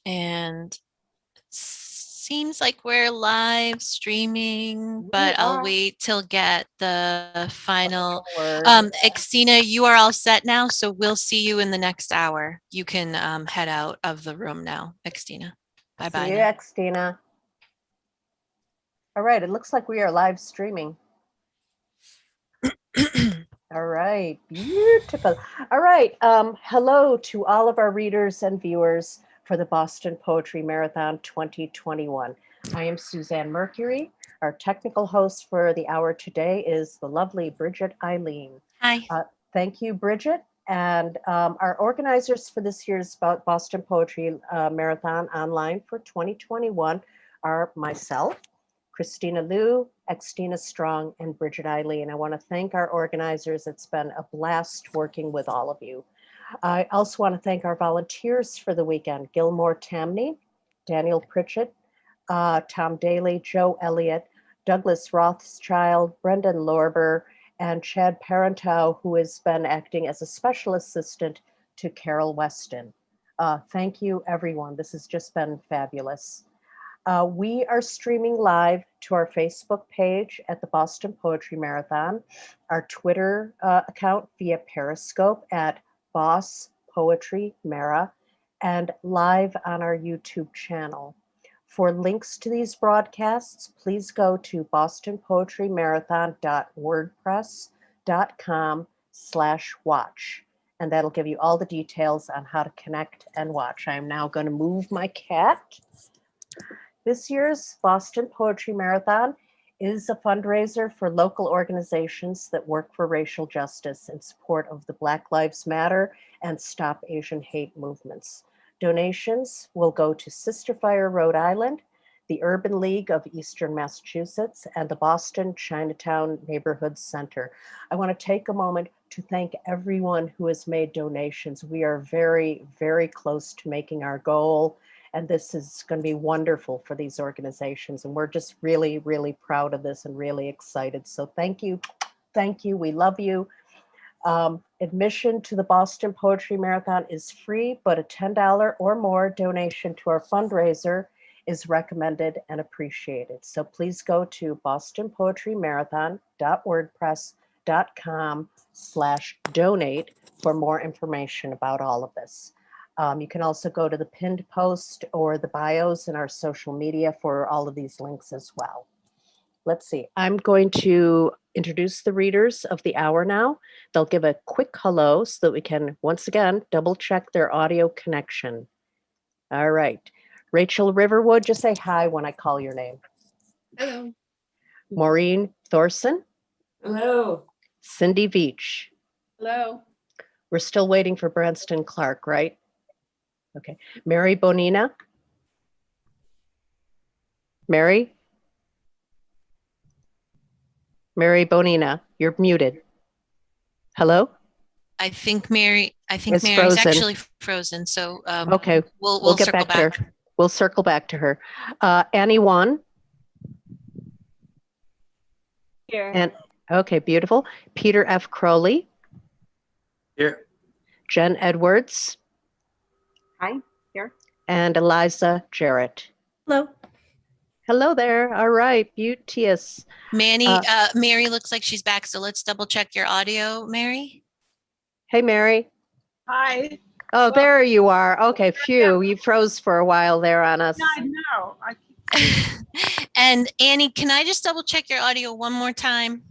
And seems like we're live streaming, but I'll wait till get the final. Xtina, you are all set now, so we'll see you in the next hour. You can head out of the room now, Xtina. Bye-bye. See you, Xtina. All right, it looks like we are live streaming. All right, beautiful. All right, hello to all of our readers and viewers for the Boston Poetry Marathon 2021. I am Suzanne Mercury. Our technical host for the hour today is the lovely Bridget Eileen. Hi. Thank you, Bridget. And our organizers for this year's Boston Poetry Marathon online for 2021 are myself, Christina Liu, Xtina Strong, and Bridget Eileen. I want to thank our organizers. It's been a blast working with all of you. I also want to thank our volunteers for the weekend, Gilmore Tamney, Daniel Pritchett, Tom Daly, Joe Elliott, Douglas Rothschild, Brendan Lorber, and Chad Parentow, who has been acting as a special assistant to Carol Weston. Thank you, everyone. This has just been fabulous. We are streaming live to our Facebook page at the Boston Poetry Marathon, our Twitter account via Periscope at Boss Poetry Mara, and live on our YouTube channel. For links to these broadcasts, please go to bostonpoetrymarathon.wordpress.com/watch, and that'll give you all the details on how to connect and watch. I'm now going to move my cat. This year's Boston Poetry Marathon is a fundraiser for local organizations that work for racial justice in support of the Black Lives Matter and Stop Asian Hate movements. Donations will go to Sister Fire Rhode Island, the Urban League of Eastern Massachusetts, and the Boston Chinatown Neighborhood Center. I want to take a moment to thank everyone who has made donations. We are very, very close to making our goal, and this is going to be wonderful for these organizations. And we're just really, really proud of this and really excited. So thank you. Thank you. We love you. Admission to the Boston Poetry Marathon is free, but a $10 or more donation to our fundraiser is recommended and appreciated. So please go to bostonpoetrymarathon.wordpress.com/donate for more information about all of this. You can also go to the pinned post or the bios in our social media for all of these links as well. Let's see. I'm going to introduce the readers of the hour now. They'll give a quick hello so that we can, once again, double check their audio connection. All right. Rachel Riverwood, just say hi when I call your name. Hello. Maureen Thorson. Hello. Cindy Veach. Hello. We're still waiting for Branston Clark, right? Okay. Mary Bonina. Mary? Mary Bonina, you're muted. Hello? I think Mary's frozen. actually frozen. So okay, we'll get circle back to her. We'll circle back to her. Annie Wan. Here. And okay, beautiful. Peter F. Crowley. Here. Jen Edwards. Hi, here. And Eliza Jarrett. Hello. Hello there. All right, beauteous. Mary looks like she's back, so let's double check your audio, Mary. Hey, Mary. Hi. Oh, well, there you are. Okay, phew, you froze for a while there on us. Yeah, I know. And Annie, can I just double check your audio one more time?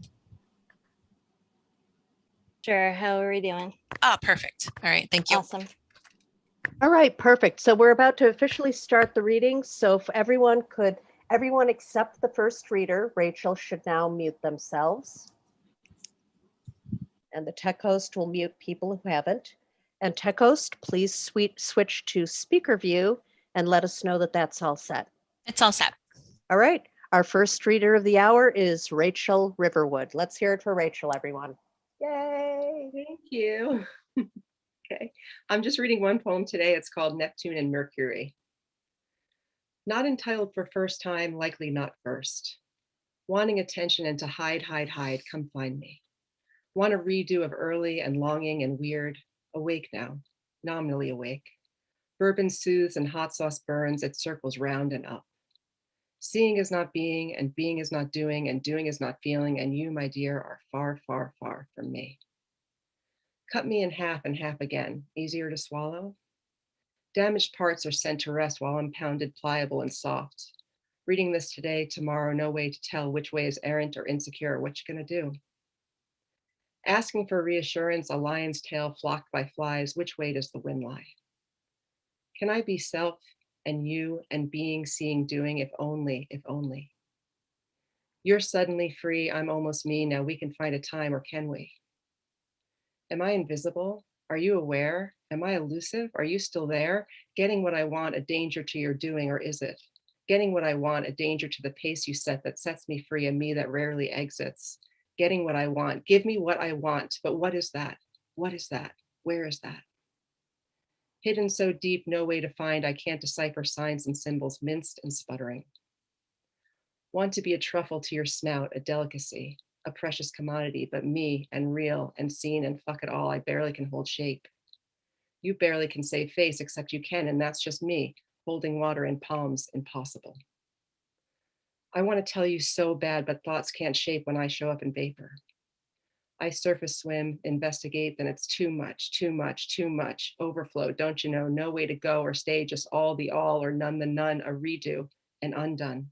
Sure. How are we doing? Oh, perfect. All right. Thank you. Awesome. All right, perfect. So we're about to officially start the reading. So if everyone except the first reader, Rachel, should now mute themselves. And the tech host will mute people who haven't. And tech host, please switch to speaker view and let us know that that's all set. It's all set. All right. Our first reader of the hour is Rachel Riverwood. Let's hear it for Rachel, everyone. Yay. Thank you. Okay. I'm just reading one poem today. It's called Neptune and Mercury. Not entitled for first time, likely not first. Wanting attention and to hide, come find me. Want a redo of early and longing and weird. Awake now, nominally awake. Bourbon soothes and hot sauce burns, it circles round and up. Seeing is not being, and being is not doing, and doing is not feeling, and you, my dear, are far, far, far from me. Cut me in half and half again, easier to swallow? Damaged parts are sent to rest while I'm pounded pliable and soft. Reading this today, tomorrow, no way to tell which way is errant or insecure. What you gonna do? Asking for reassurance, a lion's tail flocked by flies, which way does the wind lie? Can I be self and you and being, seeing, doing, if only, if only? You're suddenly free, I'm almost me, now we can find a time, or can we? Am I invisible? Are you aware? Am I elusive? Are you still there? Getting what I want, a danger to your doing, or is it? Getting what I want, a danger to the pace you set that sets me free, a me that rarely exits. Getting what I want, give me what I want, but what is that? What is that? Where is that? Hidden so deep, no way to find, I can't decipher signs and symbols, minced and sputtering. Want to be a truffle to your snout, a delicacy, a precious commodity, but me and real and seen and fuck it all, I barely can hold shape. You barely can save face, except you can, and that's just me, holding water in palms, impossible. I want to tell you so bad, but thoughts can't shape when I show up in vapor. I surface swim, investigate, then it's too much, too much, too much, overflow, don't you know, no way to go or stay, just all the all or none the none, a redo, and undone.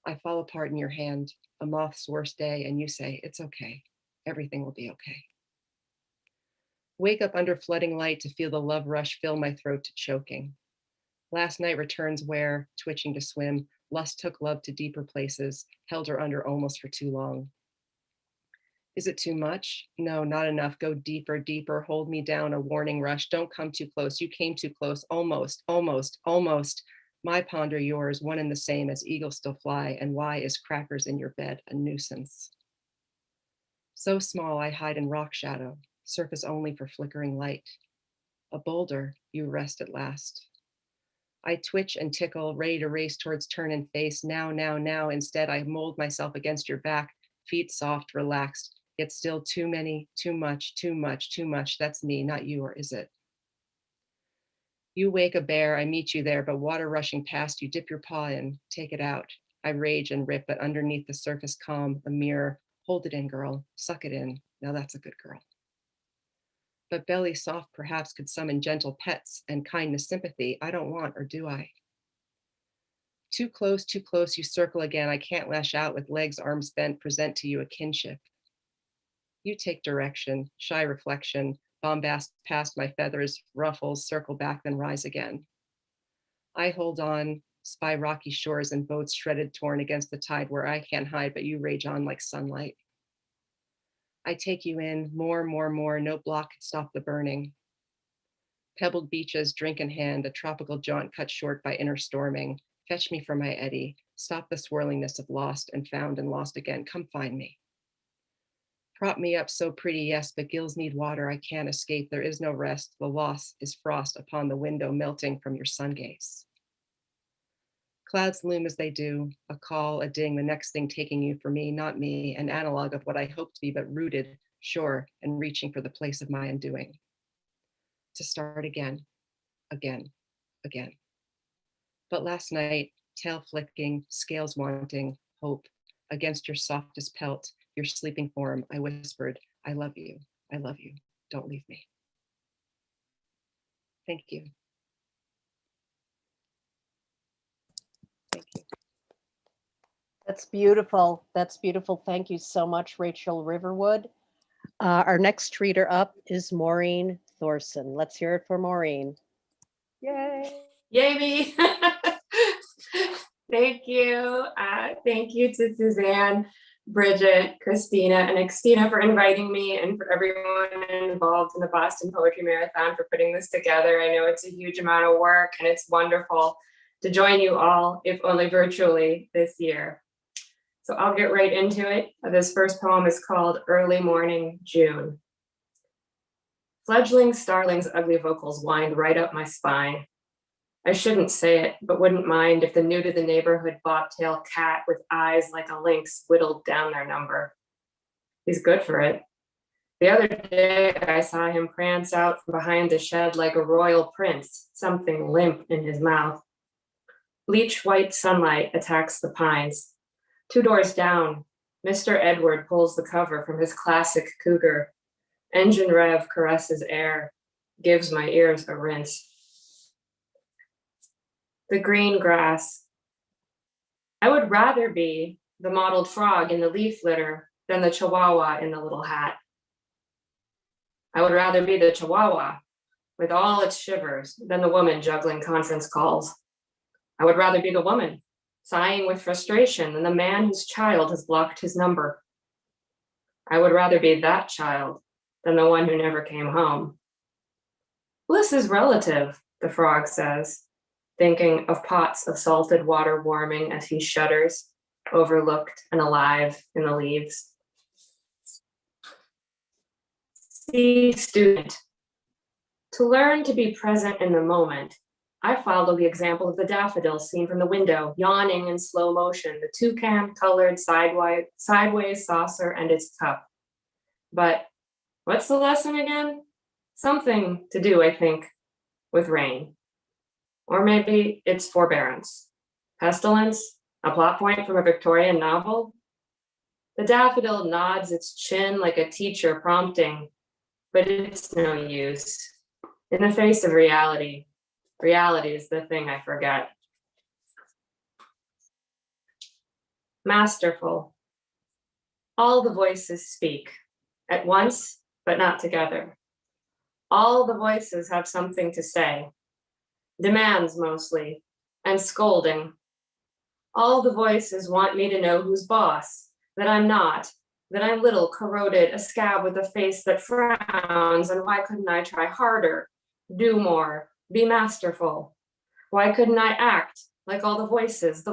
I fall apart in your hand, a moth's worst day, and you say, it's okay, everything will be okay. Wake up under flooding light to feel the love rush fill my throat to choking. Last night returns where, twitching to swim, lust took love to deeper places, held her under almost for too long. Is it too much? No, not enough. Go deeper, deeper. Hold me down, a warning rush. Don't come too close. You came too close. Almost, almost, almost. My ponder yours, one and the same as eagles still fly. And why is crackers in your bed a nuisance? So small I hide in rock shadow, surface only for flickering light. A boulder, you rest at last. I twitch and tickle, ready to race towards turn and face. Now, now, now. Instead, I mold myself against your back, feet soft, relaxed. Yet still too many, too much, too much, too much. That's me, not you, or is it? You wake a bear, I meet you there, but water rushing past, you dip your paw in, take it out. I rage and rip, but underneath the surface calm, a mirror. Hold it in, girl, suck it in. Now that's a good girl. But belly soft perhaps could summon gentle pets and kindness, sympathy. I don't want, or do I? Too close, you circle again. I can't lash out with legs, arms bent, present to you a kinship. You take direction, shy reflection, bombast past my feathers, ruffles, circle back, then rise again. I hold on, spy rocky shores and boats shredded, torn against the tide where I can't hide, but you rage on like sunlight. I take you in, more, no block could stop the burning. Pebbled beaches, drink in hand, a tropical jaunt cut short by inner storming. Fetch me from my eddy, stop the swirlingness of lost and found and lost again, come find me. Prop me up so pretty, yes, but gills need water, I can't escape, there is no rest, the loss is frost upon the window melting from your sun gaze. Clouds loom as they do, a call, a ding, the next thing taking you for me, not me, an analog of what I hope to be, but rooted, sure, and reaching for the place of my undoing. To start again, again, again. But last night, tail flicking, scales wanting, hope, against your softest pelt, your sleeping form, I whispered, I love you, don't leave me. Thank you. Thank you. That's beautiful. That's beautiful. Thank you so much, Rachel Riverwood. Our next reader up is Maureen Thorson. Let's hear it for Maureen. Yay. Yay me. Thank you. Thank you to Suzanne, Bridget, Christina, and Xtina for inviting me, and for everyone involved in the Boston Poetry Marathon for putting this together. I know it's a huge amount of work, and it's wonderful to join you all, if only virtually, this year. So I'll get right into it. This first poem is called Early Morning June. Fledgling starling's ugly vocals wind right up my spine. I shouldn't say it, but wouldn't mind if the new to the neighborhood bobtail cat with eyes like a lynx whittled down their number. He's good for it. The other day, I saw him prance out from behind the shed like a royal prince, something limp in his mouth. Bleach white sunlight attacks the pines. 2 doors down, Mr. Edward pulls the cover from his classic Cougar. Engine rev caresses air, gives my ears a rinse. The green grass. I would rather be the mottled frog in the leaf litter than the chihuahua in the little hat. I would rather be the chihuahua with all its shivers than the woman juggling conference calls. I would rather be the woman sighing with frustration than the man whose child has blocked his number. I would rather be that child than the one who never came home. Bliss is relative, the frog says, thinking of pots of salted water warming as he shudders, overlooked and alive in the leaves. See, student, to learn to be present in the moment, I follow the example of the daffodils seen from the window, yawning in slow motion, the toucan-colored sideways saucer and its cup. But what's the lesson again? Something to do, I think, with rain. Or maybe it's forbearance. Pestilence, a plot point from a Victorian novel. The daffodil nods its chin like a teacher prompting, but it's no use. In the face of reality, reality is the thing I forget. Masterful. All the voices speak, at once, but not together. All the voices have something to say, demands mostly, and scolding. All the voices want me to know who's boss, that I'm not, that I'm little, corroded, a scab with a face that frowns, and why couldn't I try harder, do more, be masterful? Why couldn't I act like all the voices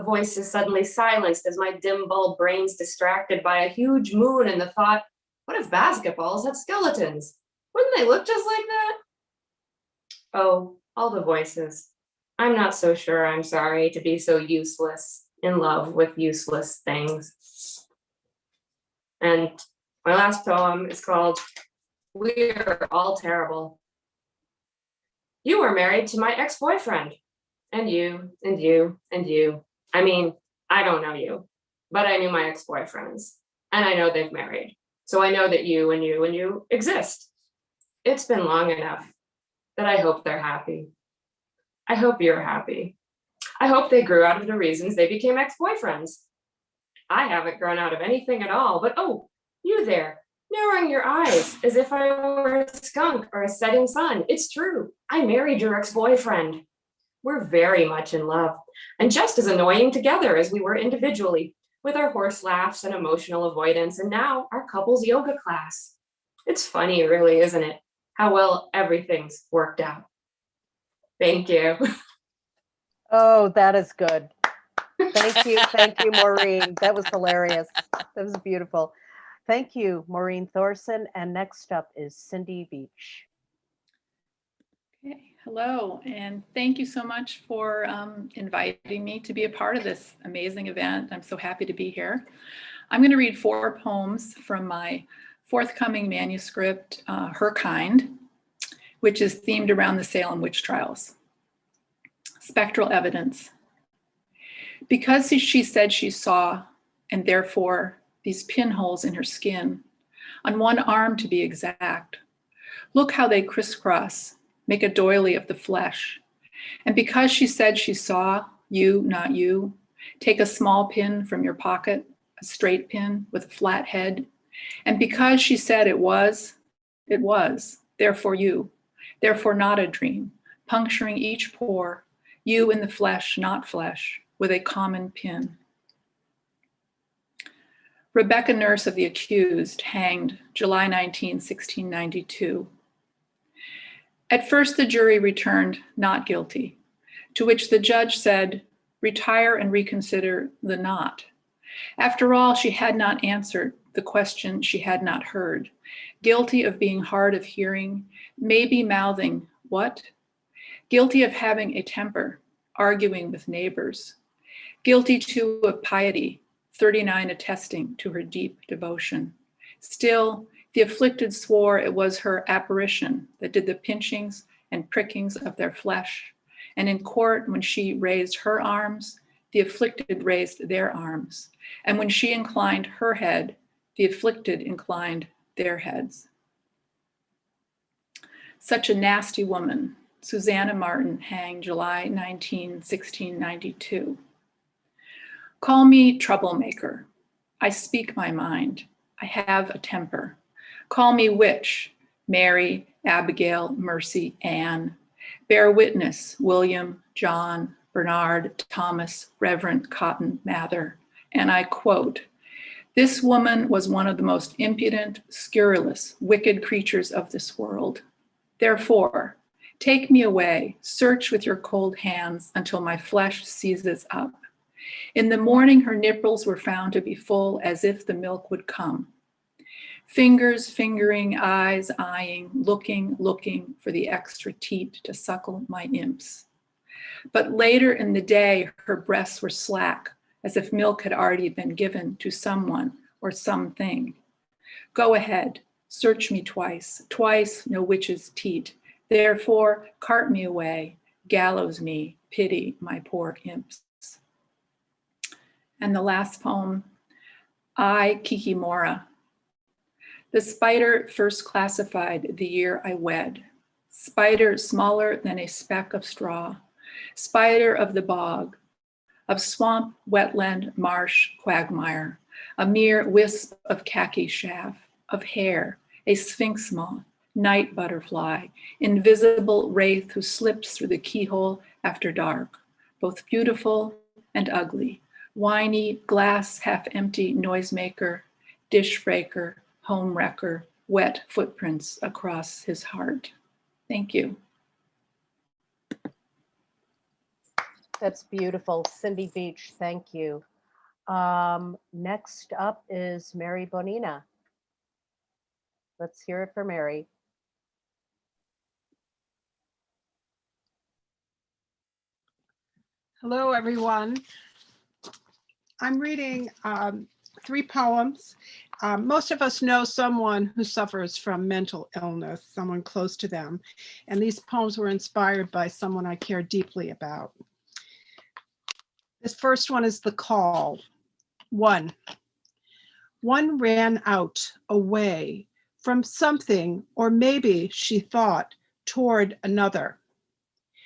suddenly silenced as my dim bulb brain's distracted by a huge moon and the thought, what if basketballs had skeletons? Wouldn't they look just like that? Oh, all the voices. I'm not so sure I'm sorry to be so useless, in love with useless things. And my last poem is called We're All Terrible. You were married to my ex-boyfriend, and you, and you, and you. I mean, I don't know you, but I knew my ex-boyfriends, and I know they've married. So I know that you and you and you exist. It's been long enough that I hope they're happy. I hope you're happy. I hope they grew out of the reasons they became ex-boyfriends. I haven't grown out of anything at all, but oh, you there, narrowing your eyes as if I were a skunk or a setting sun. It's true, I married your ex-boyfriend. We're very much in love, and just as annoying together as we were individually, with our horse laughs and emotional avoidance, and now our couples yoga class. It's funny, really, isn't it? How well everything's worked out. Thank you. Oh, that is good. Thank you, Maureen. That was hilarious. That was beautiful. Thank you, Maureen Thorson. And next up is Cindy Beach. Okay. Hello, and thank you so much for inviting me to be a part of this amazing event. I'm so happy to be here. I'm going to read 4 poems from my forthcoming manuscript, Her Kind, which is themed around the Salem witch trials. Spectral evidence. Because she said she saw, and therefore these pinholes in her skin, on one arm to be exact, look how they crisscross, make a doily of the flesh. And because she said she saw, you, not you, take a small pin from your pocket, a straight pin with a flat head. And because she said it was, therefore you, therefore not a dream, puncturing each pore, you in the flesh, not flesh, with a common pin. Rebecca Nurse of the accused, hanged July 19, 1692. At first the jury returned not guilty, to which the judge said, retire and reconsider the not. After all, she had not answered the question she had not heard, guilty of being hard of hearing, maybe mouthing, what? Guilty of having a temper, arguing with neighbors. Guilty too of piety, 39 attesting to her deep devotion. Still, The afflicted swore it was her apparition that did the pinchings and prickings of their flesh. And in court, when she raised her arms, the afflicted raised their arms. And when she inclined her head, the afflicted inclined their heads. Such a nasty woman. Susanna Martin, hanged July 19, 1692. Call me troublemaker. I speak my mind. I have a temper. Call me witch, Mary, Abigail, Mercy, Anne. Bear witness, William, John, Bernard, Thomas, Reverend Cotton Mather. And I quote, "This woman was one of the most impudent, scurrilous, wicked creatures of this world. Therefore, take me away, search with your cold hands until my flesh seizes up. In the morning, her nipples were found to be full as if the milk would come. Fingers fingering, eyes eyeing, looking for the extra teat to suckle my imps. But later in the day, her breasts were slack, as if milk had already been given to someone or something. Go ahead, search me twice, no witch's teat. Therefore, cart me away, gallows me, pity my poor imps." And the last poem, I, Kikimora. The spider first classified the year I wed. Spider smaller than a speck of straw. Spider of the bog, of swamp, wetland, marsh, quagmire. A mere wisp of khaki chaff, of hair, a sphinx moth, night butterfly, invisible wraith who slips through the keyhole after dark, both beautiful and ugly, whiny, glass half-empty noisemaker, dish breaker, home wrecker, wet footprints across his heart. Thank you. That's beautiful. Cindy Beach, thank you. Next up is Mary Bonina. Let's hear it for Mary. Hello, everyone. I'm reading 3 poems. Most of us know someone who suffers from mental illness, someone close to them. And these poems were inspired by someone I care deeply about. This first one is The Call. 1. One ran out, away from something, or maybe she thought toward another.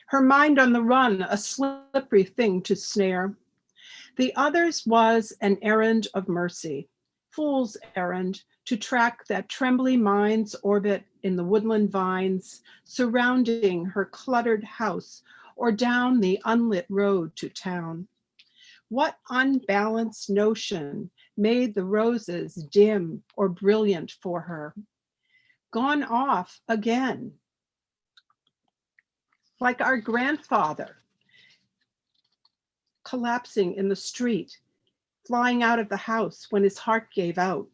Her mind on the run, a slippery thing to snare. The other's was an errand of mercy, fool's errand, to track that trembly mind's orbit in the woodland vines surrounding her cluttered house or down the unlit road to town. What unbalanced notion made the roses dim or brilliant for her? Gone off again, like our grandfather, collapsing in the street, flying out of the house when his heart gave out.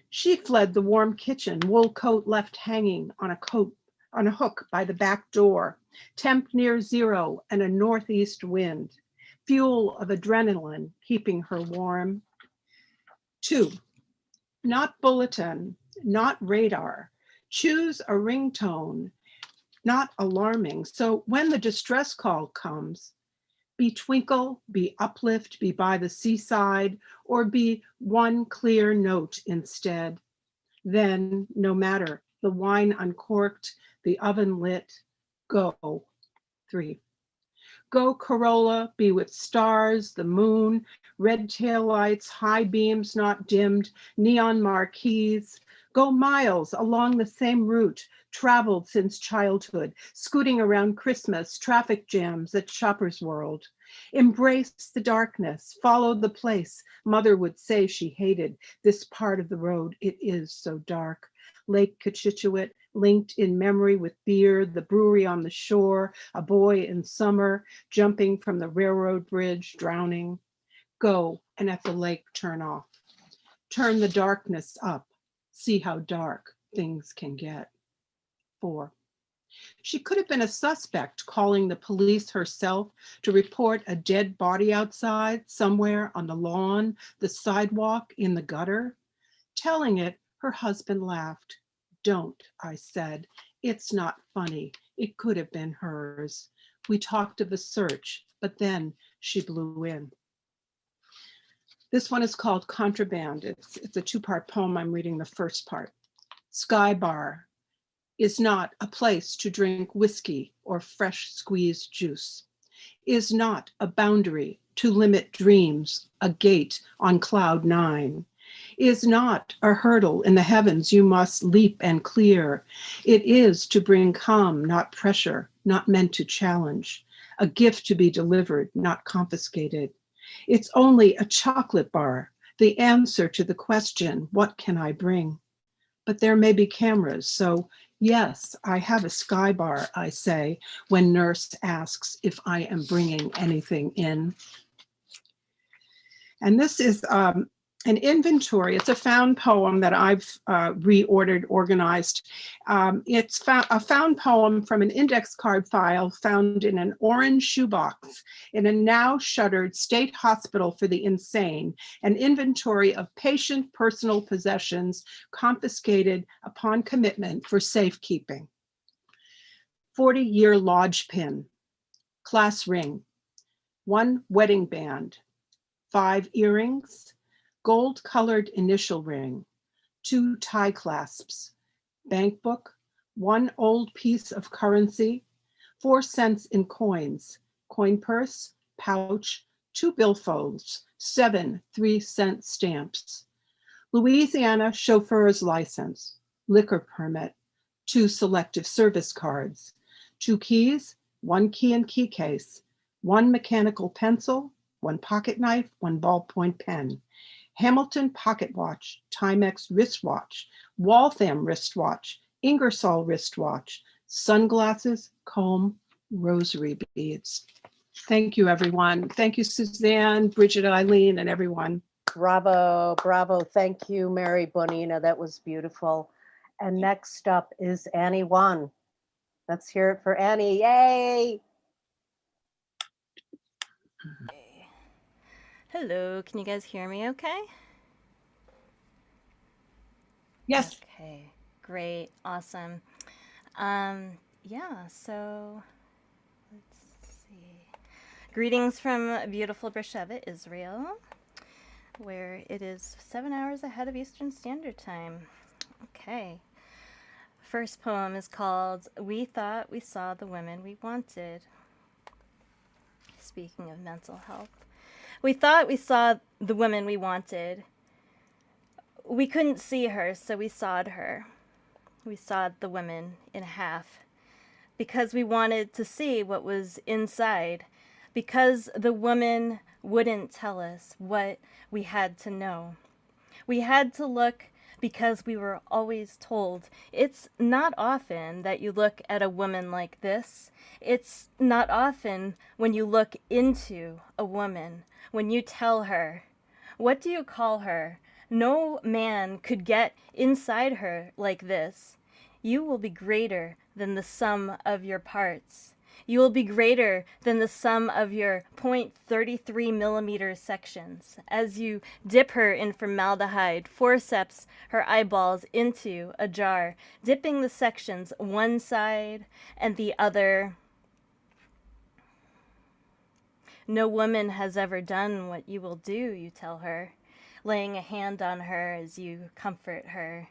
She fled the warm kitchen, wool coat left hanging on a hook by the back door, temp near zero and a northeast wind, fuel of adrenaline keeping her warm. 2, not bulletin, not radar. Choose a ringtone, not alarming. So when the distress call comes, be twinkle, be uplift, be by the seaside, or be one clear note instead. Then, no matter, the wine uncorked, the oven lit, go. 3. Go Corolla, be with stars, the moon, red taillights, high beams not dimmed, neon marquees. Go miles along the same route, traveled since childhood, scooting around Christmas, traffic jams at Shoppers World. Embrace the darkness, follow the place mother would say she hated, this part of the road, it is so dark. Lake Cochituate, linked in memory with beer, the brewery on the shore, a boy in summer, jumping from the railroad bridge, drowning. Go, and at the lake turn off. Turn the darkness up. See how dark things can get. 4. She could have been a suspect, calling the police herself to report a dead body outside, somewhere on the lawn, the sidewalk, in the gutter. Telling it, her husband laughed. Don't, I said. It's not funny. It could have been hers. We talked of a search, but then she blew in. This one is called Contraband. It's a two-part poem. I'm reading the first part. Sky Bar is not a place to drink whiskey or fresh squeezed juice, is not a boundary to limit dreams, a gate on cloud 9, is not a hurdle in the heavens you must leap and clear. It is to bring calm, not pressure, not meant to challenge, a gift to be delivered, not confiscated. It's only a chocolate bar, the answer to the question, what can I bring? But there may be cameras, so yes, I have a sky bar, I say, when nurse asks if I am bringing anything in. And this is an inventory. It's a found poem that I've reordered, organized. It's a found poem from an index card file found in an orange shoebox in a now shuttered state hospital for the insane, an inventory of patient personal possessions confiscated upon commitment for safekeeping. 40-year lodge pin, class ring, 1 wedding band, 5 earrings, gold-colored initial ring, 2 tie clasps, bank book, 1 old piece of currency, 4 cents in coins, coin purse, pouch, 2 billfolds, 7 3-cent stamps, Louisiana chauffeur's license, liquor permit, 2 selective service cards, 2 keys, 1 key and key case, 1 mechanical pencil, 1 pocket knife, 1 ballpoint pen, Hamilton pocket watch, Timex wristwatch, Waltham wristwatch, Ingersoll wristwatch, sunglasses, comb, rosary beads. Thank you, everyone. Thank you, Suzanne, Bridget, Eileen, and everyone. Bravo, bravo. Thank you, Mary Bonina. That was beautiful. And next up is Annie One. Let's hear it for Annie. Yay! Hello, can you guys hear me okay? Yes. Okay, great, awesome. Yeah, so let's see. Greetings from beautiful Beersheba, Israel, where it is 7 hours ahead of Eastern Standard Time. Okay. First poem is called We Thought We Saw the Women We Wanted. Speaking of mental health. We thought we saw the woman we wanted. We couldn't see her, so we sawed her. We sawed the woman in half. Because we wanted to see what was inside. Because the woman wouldn't tell us what we had to know. We had to look because we were always told it's not often that you look at a woman like this. It's not often when you look into a woman, when you tell her, what do you call her? No man could get inside her like this. You will be greater than the sum of your parts. You will be greater than the sum of your .33 millimeter sections. As you dip her in formaldehyde, forceps her eyeballs into a jar, dipping the sections one side and the other. No woman has ever done what you will do, you tell her, laying a hand on her as you comfort her.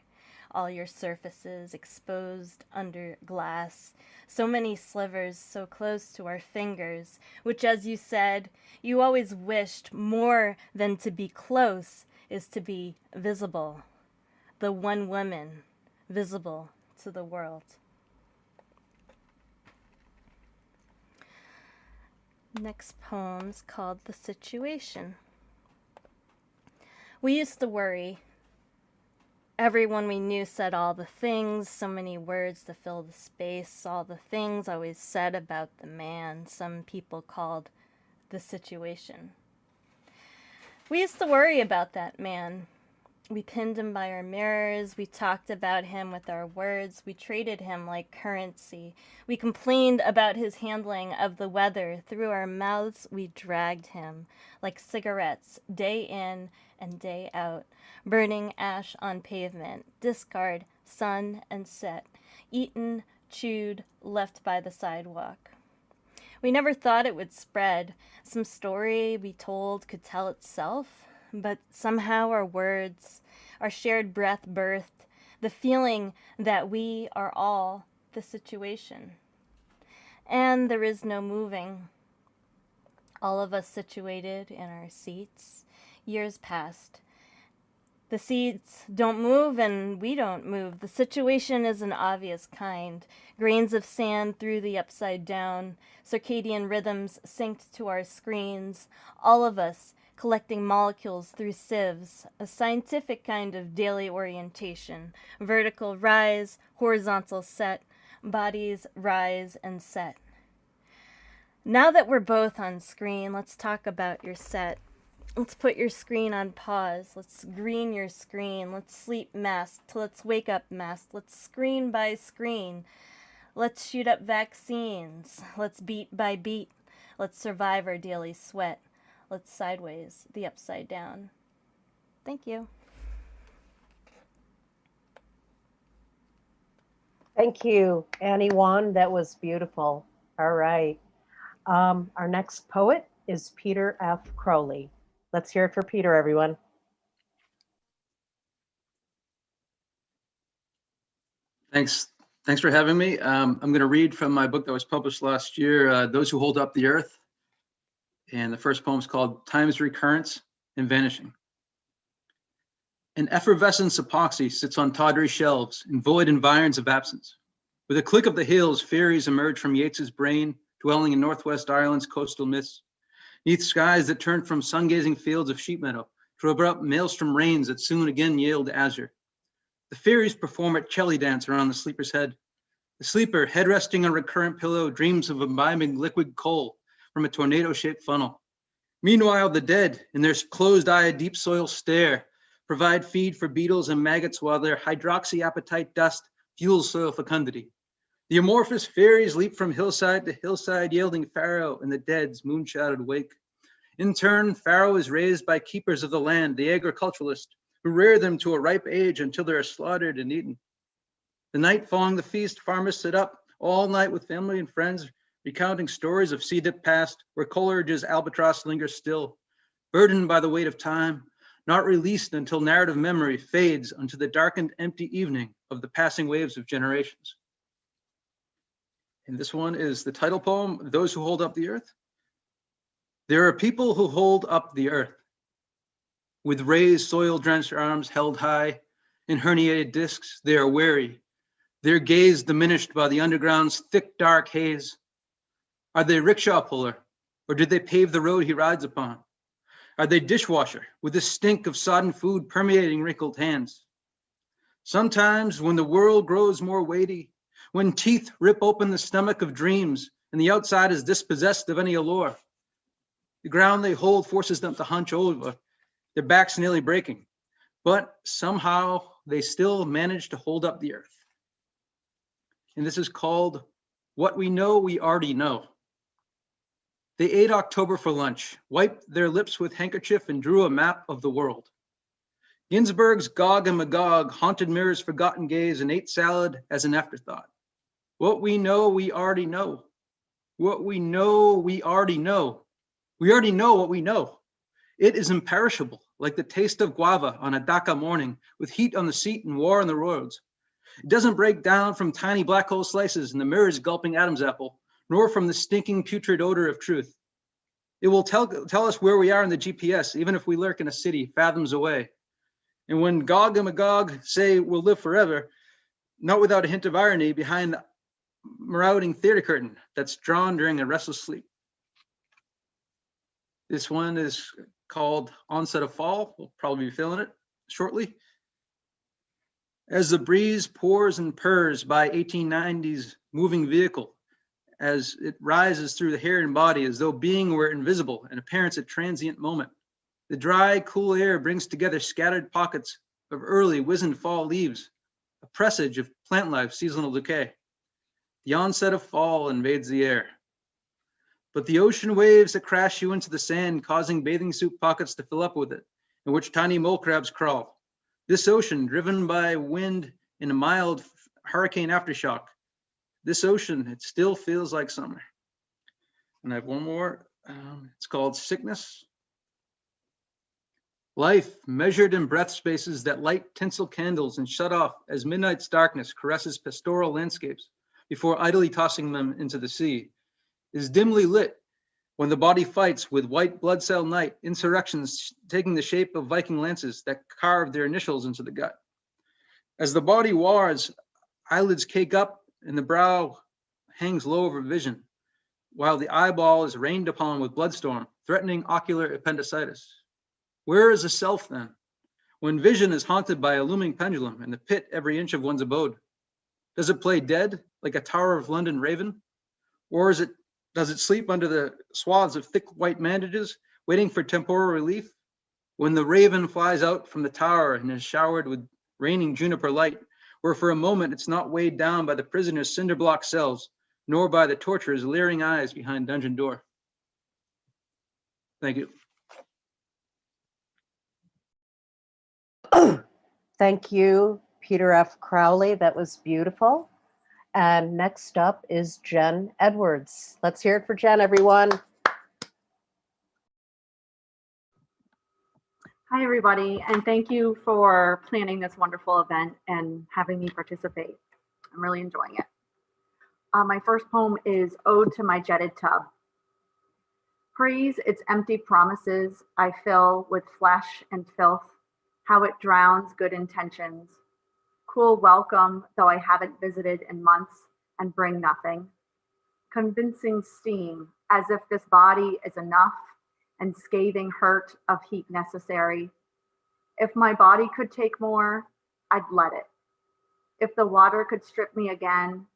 All your surfaces exposed under glass, so many slivers so close to our fingers, which, as you said, you always wished more than to be close is to be visible. The one woman visible to the world. Next poem's called The Situation. We used to worry. Everyone we knew said all the things, so many words to fill the space, all the things always said about the man some people called the situation. We used to worry about that man. We pinned him by our mirrors, we talked about him with our words, we traded him like currency. We complained about his handling of the weather. Through our mouths we dragged him like cigarettes, day in and day out. Burning ash on pavement, discard sun, and set, eaten, chewed, left by the sidewalk. We never thought it would spread. Some story we told could tell itself, but somehow our words, our shared breath birthed the feeling that we are all the situation. And there is no moving. All of us situated in our seats. Years passed. The seats don't move and we don't move. The situation is an obvious kind. Grains of sand through the upside down. Circadian rhythms synced to our screens. All of us collecting molecules through sieves. A scientific kind of daily orientation. Vertical rise, horizontal set. Bodies rise and set. Now that we're both on screen, let's talk about your set. Let's put your screen on pause. Let's green your screen. Let's sleep masked. Let's wake up masked. Let's screen by screen. Let's shoot up vaccines. Let's beat by beat. Let's survive our daily sweat. Let's sideways the upside down. Thank you. Thank you, Annie Wan. That was beautiful. All right. Our next poet is Peter F. Crowley. Let's hear it for Peter, everyone. Thanks for having me. I'm going to read from my book that was published last year, Those Who Hold Up the Earth. And the first poem is called Time's Recurrence and Vanishing. An effervescence epoxy sits on tawdry shelves in void environs of absence. With a click of the hills, fairies emerge from Yeats's brain, dwelling in Northwest Ireland's coastal myths. 'Neath skies that turned from sun-gazing fields of sheep meadow to abrupt maelstrom rains that soon again yield azure. The fairies perform a celly dance around the sleeper's head. The sleeper, head resting on a recurrent pillow, dreams of imbibing liquid coal from a tornado-shaped funnel. Meanwhile, the dead, in their closed-eyed deep soil stare, provide feed for beetles and maggots while their hydroxyapatite dust fuels soil fecundity. The amorphous fairies leap from hillside to hillside, yielding Pharaoh in the dead's moon-shadowed wake. In turn, Pharaoh is raised by keepers of the land, the agriculturalists, who rear them to a ripe age until they are slaughtered and eaten. The night following the feast, farmers sit up all night with family and friends, recounting stories of sea-dipped past, where Coleridge's albatross lingers still, burdened by the weight of time, not released until narrative memory fades unto the darkened, empty evening of the passing waves of generations. And this one is the title poem, Those Who Hold Up the Earth. There are people who hold up the earth, with raised soil-drenched arms held high in herniated discs. They are weary, their gaze diminished by the underground's thick, dark haze. Are they rickshaw puller, or did they pave the road he rides upon? Are they dishwasher, with the stink of sodden food permeating wrinkled hands? Sometimes when the world grows more weighty, when teeth rip open the stomach of dreams and the outside is dispossessed of any allure, the ground they hold forces them to hunch over, their backs nearly breaking, but somehow they still manage to hold up the earth. And this is called What We Know We Already Know. They ate October for lunch, wiped their lips with handkerchief, and drew a map of the world. Ginsberg's Gog and Magog haunted Mirror's forgotten gaze and ate salad as an afterthought. What we know, we already know. What we know, we already know. We already know what we know. It is imperishable, like the taste of guava on a Dhaka morning, with heat on the seat and war on the roads. It doesn't break down from tiny black hole slices in the mirror's gulping Adam's apple, nor from the stinking putrid odor of truth. It will tell us where we are in the GPS, even if we lurk in a city fathoms away. And when Gog and Magog say we'll live forever, not without a hint of irony behind the marauding theater curtain that's drawn during a restless sleep. This one is called Onset of Fall. We'll probably be feeling it shortly. As the breeze pours and purrs by 1890's moving vehicle, as it rises through the hair and body as though being were invisible and appearance a transient moment, the dry, cool air brings together scattered pockets of early, wizened fall leaves, a presage of plant life, seasonal decay. The onset of fall invades the air. But the ocean waves that crash you into the sand, causing bathing suit pockets to fill up with it, in which tiny mole crabs crawl. This ocean, driven by wind in a mild hurricane aftershock. This ocean, it still feels like summer. And I have one more. It's called Sickness. Life measured in breath spaces that light tinsel candles and shut off as midnight's darkness caresses pastoral landscapes before idly tossing them into the sea, is dimly lit when the body fights with white blood cell night, insurrections taking the shape of Viking lances that carve their initials into the gut. As the body wars, eyelids cake up and the brow hangs low over vision, while the eyeball is rained upon with bloodstorm, threatening ocular appendicitis. Where is the self then? When vision is haunted by a looming pendulum and the pit every inch of one's abode? Does it play dead like a Tower of London raven? Or does it sleep under the swaths of thick white bandages, waiting for temporal relief? When the raven flies out from the tower and is showered with raining juniper light, where for a moment it's not weighed down by the prisoner's cinder block cells, nor by the torturer's leering eyes behind dungeon door. Thank you. Thank you, Peter F. Crowley. That was beautiful. And next up is Jen Edwards. Let's hear it for Jen, everyone. Hi, everybody, and thank you for planning this wonderful event and having me participate. I'm really enjoying it. My first poem is Ode to My Jetted Tub. Praise its empty promises I fill with flesh and filth, how it drowns good intentions. Cool welcome, though I haven't visited in months, and bring nothing. Convincing steam, as if this body is enough, and scathing hurt of heat necessary. If my body could take more, I'd let it. If the water could strip me again,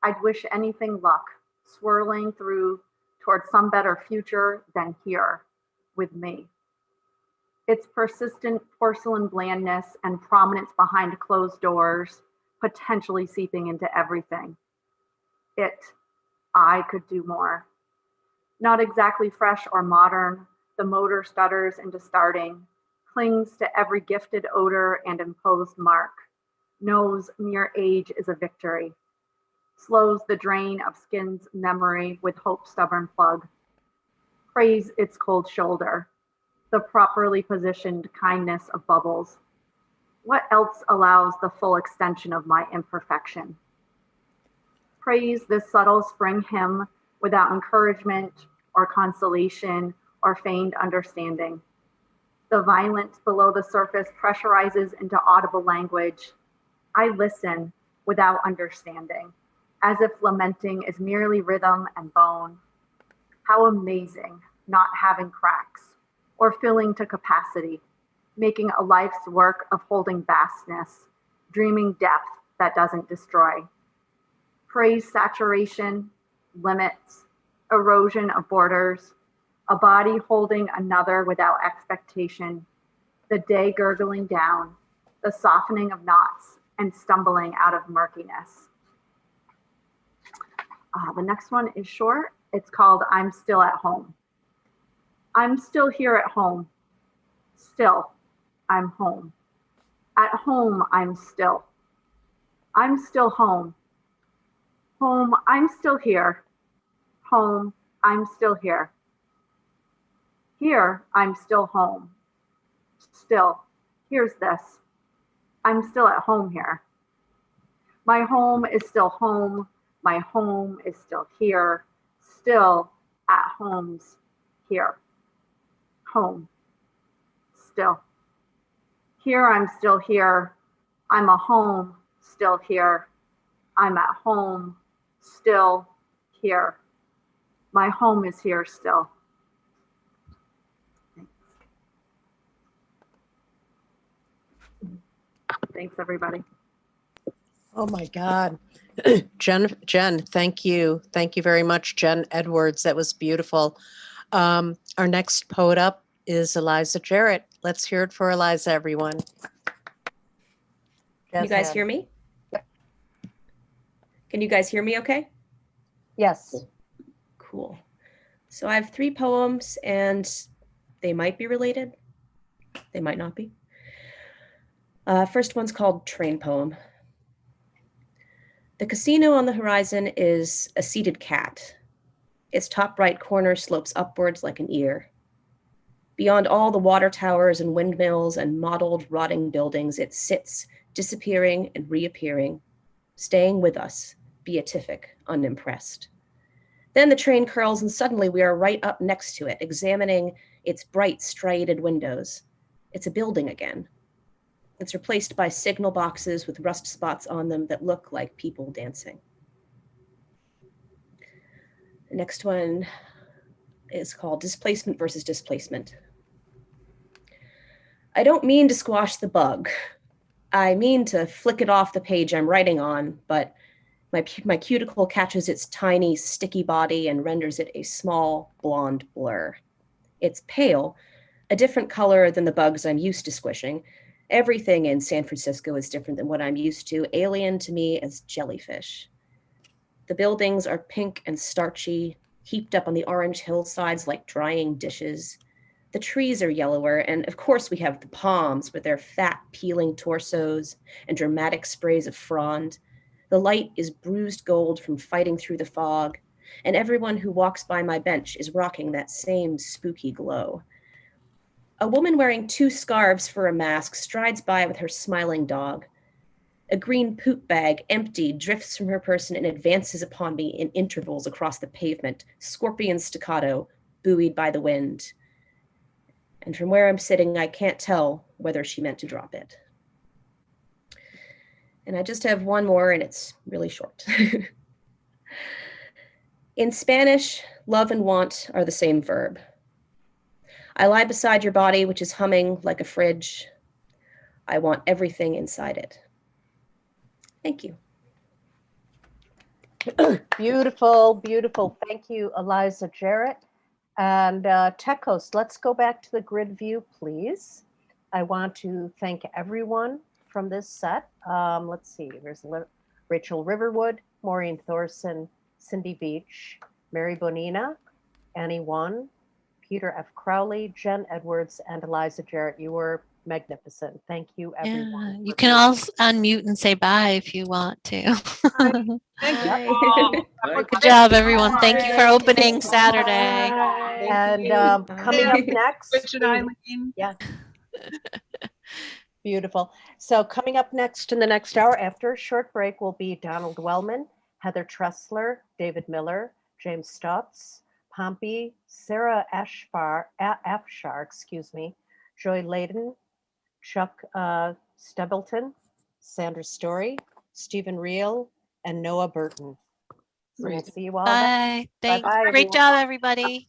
I'd wish anything luck, swirling through towards some better future than here with me. Its persistent porcelain blandness and prominence behind closed doors, potentially seeping into everything. I could do more. Not exactly fresh or modern, the motor stutters into starting, clings to every gifted odor and imposed mark, knows mere age is a victory, slows the drain of skin's memory with hope's stubborn plug. Praise its cold shoulder, the properly positioned kindness of bubbles. What else allows the full extension of my imperfection? Praise this subtle spring hymn without encouragement or consolation or feigned understanding. The violence below the surface pressurizes into audible language. I listen without understanding, as if lamenting is merely rhythm and bone. How amazing not having cracks or filling to capacity, making a life's work of holding vastness, dreaming depth that doesn't destroy. Praise saturation, limits, erosion of borders, a body holding another without expectation, the day gurgling down, the softening of knots and stumbling out of murkiness. The next one is short. It's called I'm Still at Home. I'm still here at home. Still, I'm home. At home, I'm still. I'm still home. Home, I'm still here. Home, I'm still here. Here, I'm still home. Still, here's this. I'm still at home here. My home is still home. My home is still here. Still at home's here. Home. Still. Here, I'm still here. I'm a home, still here. I'm at home, still here. My home is here still. Thanks, everybody. Oh my God. Jen, thank you. Thank you very much, Jen Edwards. That was beautiful. Our next poet up is Eliza Jarrett. Let's hear it for Eliza, everyone. Can you guys hear me? Yep. Can you guys hear me okay? Yes. Cool. So I have 3 poems and they might be related. They might not be. First one's called Train Poem. The casino on the horizon is a seated cat. Its top right corner slopes upwards like an ear. Beyond all the water towers and windmills and mottled, rotting buildings, it sits, disappearing and reappearing, staying with us, beatific, unimpressed. Then the train curls and suddenly we are right up next to it, examining its bright, striated windows. It's a building again. It's replaced by signal boxes with rust spots on them that look like people dancing. The next one is called Displacement versus Displacement. I don't mean to squash the bug. I mean to flick it off the page I'm writing on, but my cuticle catches its tiny, sticky body and renders it a small, blonde blur. It's pale, a different color than the bugs I'm used to squishing. Everything in San Francisco is different than what I'm used to, alien to me as jellyfish. The buildings are pink and starchy, heaped up on the orange hillsides like drying dishes. The trees are yellower, and of course we have the palms with their fat, peeling torsos and dramatic sprays of frond. The light is bruised gold from fighting through the fog, and everyone who walks by my bench is rocking that same spooky glow. A woman wearing 2 scarves for a mask strides by with her smiling dog. A green poop bag, empty, drifts from her person and advances upon me in intervals across the pavement, scorpion staccato, buoyed by the wind. And from where I'm sitting, I can't tell whether she meant to drop it. And I just have one more, and it's really short. In Spanish, love and want are the same verb. I lie beside your body, which is humming like a fridge. I want everything inside it. Thank you. Beautiful, beautiful. Thank you, Eliza Jarrett. And Tech Host, let's go back to the grid view, please. I want to thank everyone from this set. Let's see, there's Rachel Riverwood, Maureen Thorson, Cindy Beach, Mary Bonina, Annie Wan, Peter F. Crowley, Jen Edwards, and Eliza Jarrett. You were magnificent. Thank you, everyone. Yeah, you can all unmute and say bye if you want to. Thank you. Yep. Good job, everyone. Thank you for opening Saturday. And coming up next, Richard Eileen. yeah. Beautiful. So coming up next in the next hour after a short break will be Donald Wellman, Heather Tressler, David Miller, James Stutz, Pompey, Sarah Afshar, Joy Layden, Chuck Stebleton, Sandra Story, Stephen Reel, and Noah Burton. So we'll see you all then. Bye. Thanks. Bye-bye, Great everyone. job, everybody.